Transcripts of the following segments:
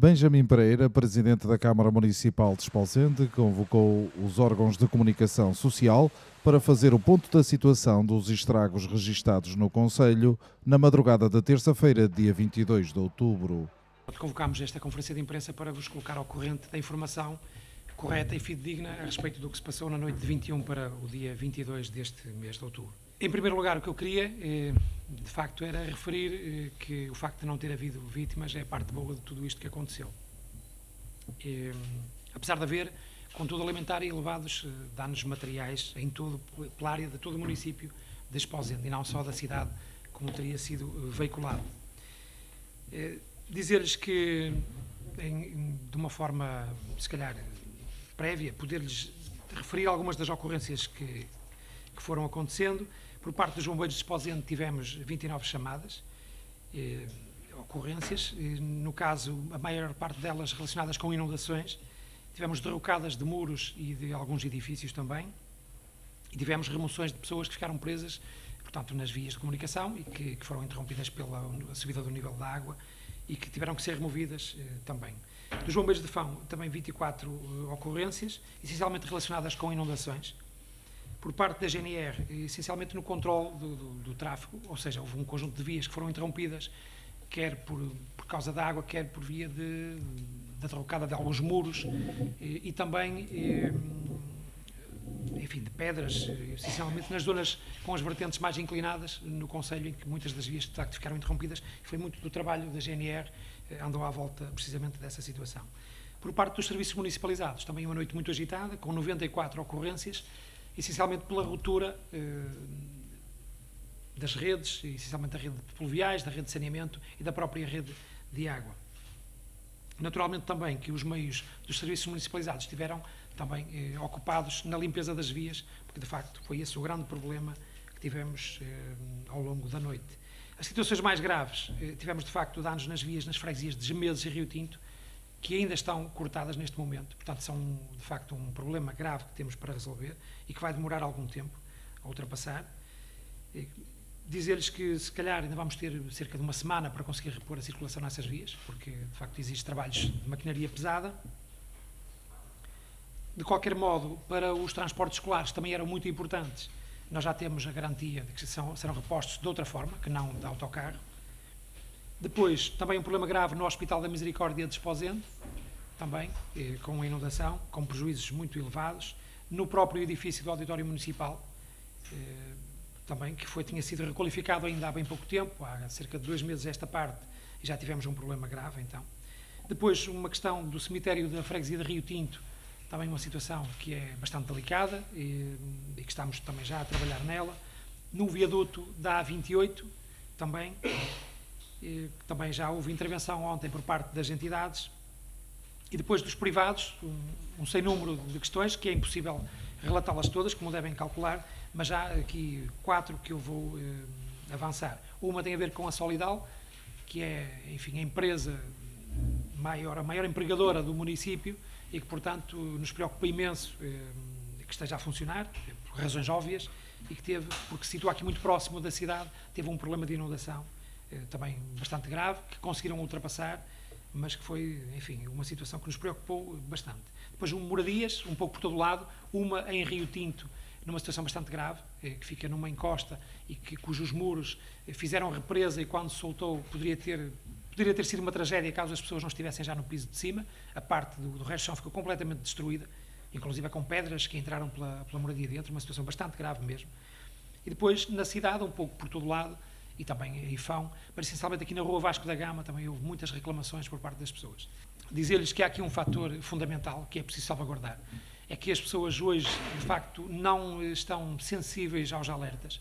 Benjamin Pereira, presidente da Câmara Municipal de Esposende, convocou os órgãos de comunicação social para fazer o ponto da situação dos estragos registados no concelho na madrugada da terça-feira, dia 22 de outubro. Convocámos esta conferência de imprensa para vos colocar ao corrente da informação correta e fidedigna a respeito do que se passou na noite de 21 para o dia 22 deste mês de outubro. Em primeiro lugar, o que eu queria, de facto, era referir que o facto de não ter havido vítimas é a parte boa de tudo isto que aconteceu. Apesar de haver, contudo, a lamentar elevados danos materiais pela área de todo o município de Esposende, e não só da cidade, como teria sido veiculado. Dizer-lhes que, de uma forma, se calhar, prévia, poder-lhes referir algumas das ocorrências que foram acontecendo. Por parte dos bombeiros de Esposende tivemos 29 chamadas, ocorrências, no caso, a maior parte delas relacionadas com inundações. Tivemos derrocadas de muros e de alguns edifícios também, e tivemos remoções de pessoas que ficaram presas, portanto, nas vias de comunicação e que foram interrompidas pela subida do nível da água e que tiveram que ser removidas também. Dos bombeiros de Fão, também 24 ocorrências, essencialmente relacionadas com inundações. Por parte da GNR, essencialmente no controle do tráfego, ou seja, houve um conjunto de vias que foram interrompidas, quer por causa da água, quer por via da derrocada de alguns muros e também, enfim, de pedras, essencialmente nas zonas com as vertentes mais inclinadas no concelho, em que muitas das vias de facto ficaram interrompidas. Foi muito do trabalho da GNR, andou à volta precisamente dessa situação. Por parte dos serviços municipalizados, também uma noite muito agitada, com 94 ocorrências, essencialmente pela ruptura das redes, essencialmente da rede de pluviais, da rede de saneamento e da própria rede de água. Naturalmente também que os meios dos serviços municipalizados estiveram também ocupados na limpeza das vias, porque de facto foi esse o grande problema que tivemos ao longo da noite. As situações mais graves, tivemos de facto danos nas vias, nas freguesias de Gemeses e Rio Tinto, que ainda estão cortadas neste momento. Portanto, são de facto um problema grave que temos para resolver e que vai demorar algum tempo a ultrapassar. Dizer-lhes que se calhar ainda vamos ter cerca de uma semana para conseguir repor a circulação nessas vias, porque de facto existem trabalhos de maquinaria pesada. De qualquer modo, para os transportes escolares também eram muito importantes. Nós já temos a garantia de que serão repostos de outra forma, que não de autocarro. Depois, também um problema grave no Hospital da Misericórdia de Esposende, também com a inundação, com prejuízos muito elevados. No próprio edifício do Auditório Municipal, também, que tinha sido requalificado ainda há bem pouco tempo, há cerca de 2 meses esta parte, e já tivemos um problema grave, então. Depois, uma questão do cemitério da freguesia de Rio Tinto, também uma situação que é bastante delicada e que estamos também já a trabalhar nela. No viaduto da A28, também já houve intervenção ontem por parte das entidades. E depois dos privados, um sem número de questões, que é impossível relatá-las todas, como devem calcular, mas já aqui 4 que eu vou avançar. Uma tem a ver com a Solidal, que é, enfim, a empresa a maior empregadora do município e que, portanto, nos preocupa imenso que esteja a funcionar, por razões óbvias, e que porque se situa aqui muito próximo da cidade, teve um problema de inundação também bastante grave, que conseguiram ultrapassar, mas que foi, enfim, uma situação que nos preocupou bastante. Depois, moradias, um pouco por todo lado, uma em Rio Tinto, numa situação bastante grave, que fica numa encosta e cujos muros fizeram represa e quando se soltou poderia ter sido uma tragédia caso as pessoas não estivessem já no piso de cima. A parte do resto do chão ficou completamente destruída, inclusive com pedras que entraram pela moradia dentro, uma situação bastante grave mesmo. E depois, na cidade, um pouco por todo lado, e também em Fão, mas essencialmente aqui na Rua Vasco da Gama também houve muitas reclamações por parte das pessoas. Dizer-lhes que há aqui um fator fundamental que é preciso salvaguardar, é que as pessoas hoje, de facto, não estão sensíveis aos alertas.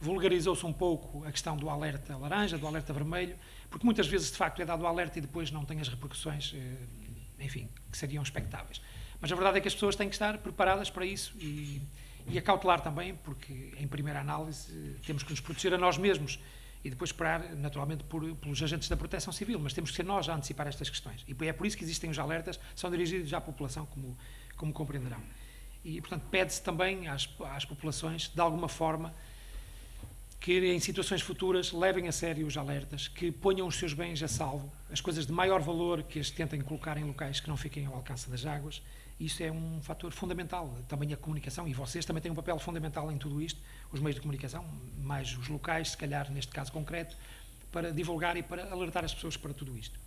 Vulgarizou-se um pouco a questão do alerta laranja, do alerta vermelho, porque muitas vezes, de facto, é dado o alerta e depois não tem as repercussões, enfim, que seriam expectáveis. Mas a verdade é que as pessoas têm que estar preparadas para isso e acautelar também, porque, em primeira análise, temos que nos proteger a nós mesmos e depois esperar, naturalmente, pelos agentes da Proteção Civil, mas temos que ser nós a antecipar estas questões. E é por isso que existem os alertas, são dirigidos à população, como compreenderão. E, portanto, pede-se também às populações, de alguma forma, que em situações futuras levem a sério os alertas, que ponham os seus bens a salvo, as coisas de maior valor que as tentem colocar em locais que não fiquem ao alcance das águas. Isso é um fator fundamental. Também a comunicação, e vocês também têm um papel fundamental em tudo isto, os meios de comunicação, mais os locais, se calhar neste caso concreto, para divulgar e para alertar as pessoas para tudo isto.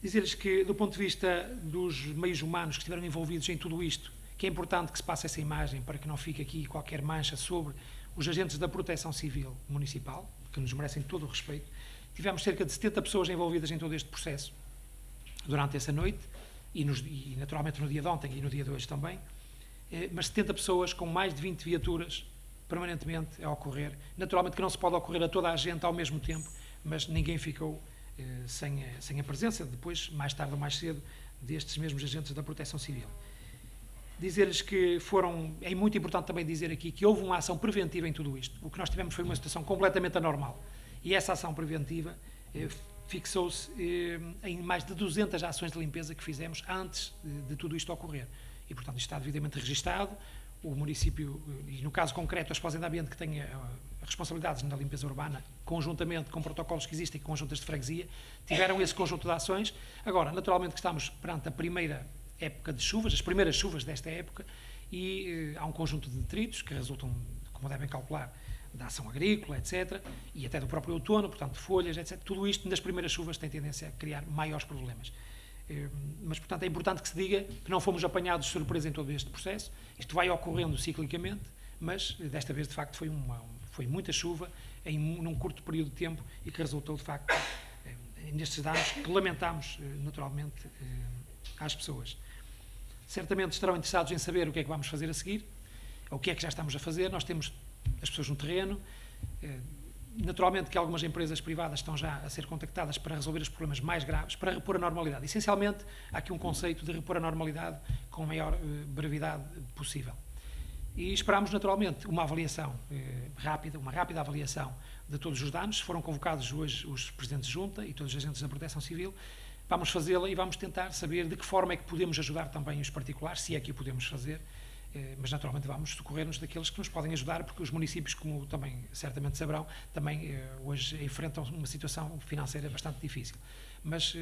Dizer-lhes que, do ponto de vista dos meios humanos que estiveram envolvidos em tudo isto, que é importante que se passe essa imagem para que não fique aqui qualquer mancha sobre os agentes da Proteção Civil Municipal, que nos merecem todo o respeito. Tivemos cerca de 70 pessoas envolvidas em todo este processo durante essa noite e naturalmente no dia de ontem e no dia de hoje também, mas 70 pessoas com mais de 20 viaturas permanentemente a ocorrer. Naturalmente que não se pode ocorrer a toda a gente ao mesmo tempo, mas ninguém ficou sem a presença, depois, mais tarde ou mais cedo, destes mesmos agentes da Proteção Civil. Dizer-lhes que é muito importante também dizer aqui que houve uma ação preventiva em tudo isto. O que nós tivemos foi uma situação completamente anormal. E essa ação preventiva fixou-se em mais de 200 ações de limpeza que fizemos antes de tudo isto ocorrer. E, portanto, isto está devidamente registado. O município, e no caso concreto, a Esposenda Ambiente, que tem responsabilidades na limpeza urbana, conjuntamente com protocolos que existem, com juntas de freguesia, tiveram esse conjunto de ações. Agora, naturalmente que estamos perante a primeira época de chuvas, as primeiras chuvas desta época, e há um conjunto de detritos que resultam, como devem calcular, da ação agrícola, etc., e até do próprio outono, portanto, folhas, etc. Tudo isto, nas primeiras chuvas, tem tendência a criar maiores problemas. Mas, portanto, é importante que se diga que não fomos apanhados de surpresa em todo este processo. Isto vai ocorrendo ciclicamente, mas, desta vez, de facto, foi muita chuva num curto período de tempo e que resultou, de facto, nestes danos que lamentamos, naturalmente, às pessoas. Certamente estarão interessados em saber o que é que vamos fazer a seguir, ou o que é que já estamos a fazer. Nós temos as pessoas no terreno, naturalmente que algumas empresas privadas estão já a ser contactadas para resolver os problemas mais graves, para repor a normalidade. Essencialmente, há aqui um conceito de repor a normalidade com a maior brevidade possível. E esperamos, naturalmente, uma avaliação rápida, uma rápida avaliação de todos os danos. Foram convocados hoje os presidentes de junta e todos os agentes da Proteção Civil. Vamos fazê-la e vamos tentar saber de que forma é que podemos ajudar também os particulares, se é que o podemos fazer, mas naturalmente vamos socorrer-nos daqueles que nos podem ajudar, porque os municípios, como também certamente saberão, também hoje enfrentam uma situação financeira bastante difícil. Mas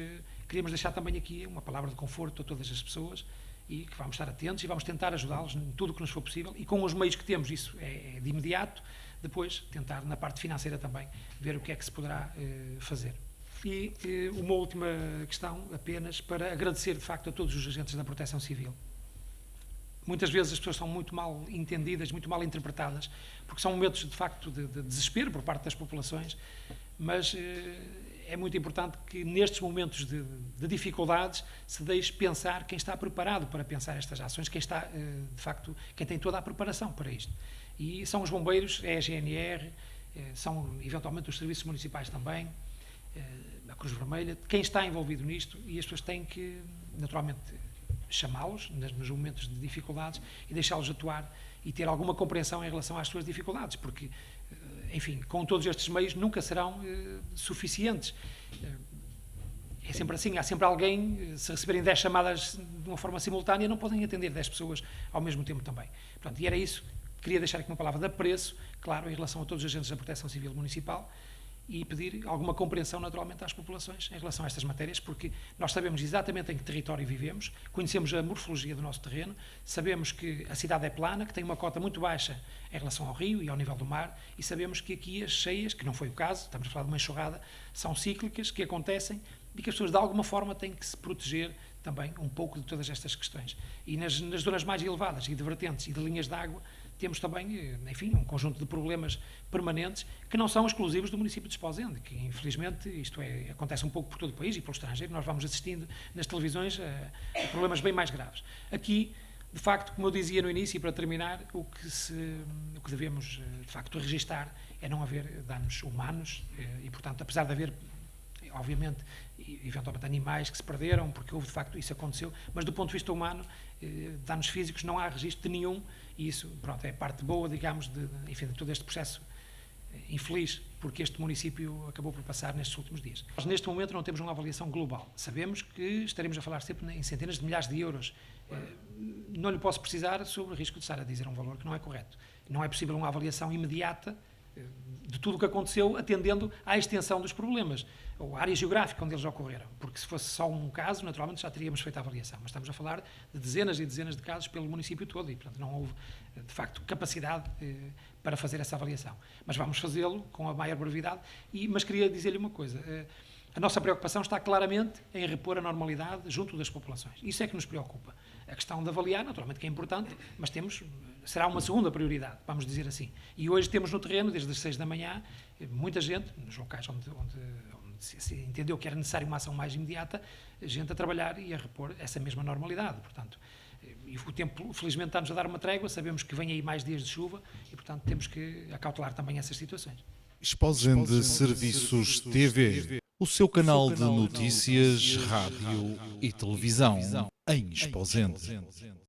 queríamos deixar também aqui uma palavra de conforto a todas as pessoas e que vamos estar atentos e vamos tentar ajudá-los em tudo o que nos for possível e com os meios que temos, isso é de imediato, depois tentar na parte financeira também ver o que é que se poderá fazer. E uma última questão apenas para agradecer de facto a todos os agentes da Proteção Civil. Muitas vezes as pessoas são muito mal entendidas, muito mal interpretadas, porque são momentos de facto de desespero por parte das populações, mas é muito importante que nestes momentos de dificuldades se deixe pensar quem está preparado para pensar estas ações, quem está de facto, quem tem toda a preparação para isto. E são os bombeiros, é a GNR, são eventualmente os serviços municipais também, a Cruz Vermelha, quem está envolvido nisto, e as pessoas têm que, naturalmente, chamá-los nos momentos de dificuldades e deixá-los atuar e ter alguma compreensão em relação às suas dificuldades, porque, enfim, com todos estes meios nunca serão suficientes. É sempre assim, há sempre alguém, se receberem 10 chamadas de uma forma simultânea, não podem atender 10 pessoas ao mesmo tempo também. Portanto, e era isso, queria deixar aqui uma palavra de apreço, claro, em relação a todos os agentes da Proteção Civil Municipal, e pedir alguma compreensão naturalmente às populações em relação a estas matérias, porque nós sabemos exatamente em que território vivemos, conhecemos a morfologia do nosso terreno, sabemos que a cidade é plana, que tem uma cota muito baixa em relação ao rio e ao nível do mar, e sabemos que aqui as cheias, que não foi o caso, estamos a falar de uma enxurrada, são cíclicas, que acontecem e que as pessoas de alguma forma têm que se proteger também um pouco de todas estas questões. E nas zonas mais elevadas e de vertentes e de linhas de água, temos também, enfim, um conjunto de problemas permanentes que não são exclusivos do município de Esposende, que infelizmente isto acontece um pouco por todo o país e pelo estrangeiro, nós vamos assistindo nas televisões a problemas bem mais graves. Aqui, de facto, como eu dizia no início e para terminar, o que devemos de facto registar é não haver danos humanos e, portanto, apesar de haver, obviamente, eventualmente animais que se perderam, porque houve de facto, isso aconteceu, mas do ponto de vista humano, danos físicos não há registro de nenhum, e isso, pronto, é parte boa, digamos, enfim, de todo este processo infeliz, porque este município acabou por passar nestes últimos dias. Nós, neste momento, não temos uma avaliação global. Sabemos que estaremos a falar sempre em centenas de milhares de euros. Não lhe posso precisar sobre o risco de estar a dizer um valor que não é correto. Não é possível uma avaliação imediata de tudo o que aconteceu, atendendo à extensão dos problemas, ou à área geográfica onde eles ocorreram. Porque se fosse só um caso, naturalmente já teríamos feito a avaliação. Mas estamos a falar de dezenas e dezenas de casos pelo município todo e, portanto, não houve, de facto, capacidade para fazer essa avaliação. Mas vamos fazê-lo com a maior brevidade. Mas queria dizer-lhe uma coisa. A nossa preocupação está claramente em repor a normalidade junto das populações. Isso é que nos preocupa. A questão de avaliar, naturalmente que é importante, mas será uma segunda prioridade, vamos dizer assim. E hoje temos no terreno, desde as 6 da manhã, muita gente, nos locais onde se entendeu que era necessário uma ação mais imediata, gente a trabalhar e a repor essa mesma normalidade. Portanto, e o tempo, felizmente, está-nos a dar uma trégua, sabemos que vem aí mais dias de chuva e, portanto, temos que acautelar também essas situações. Exposende Serviços TV, o seu canal de notícias, rádio e televisão em Exposende.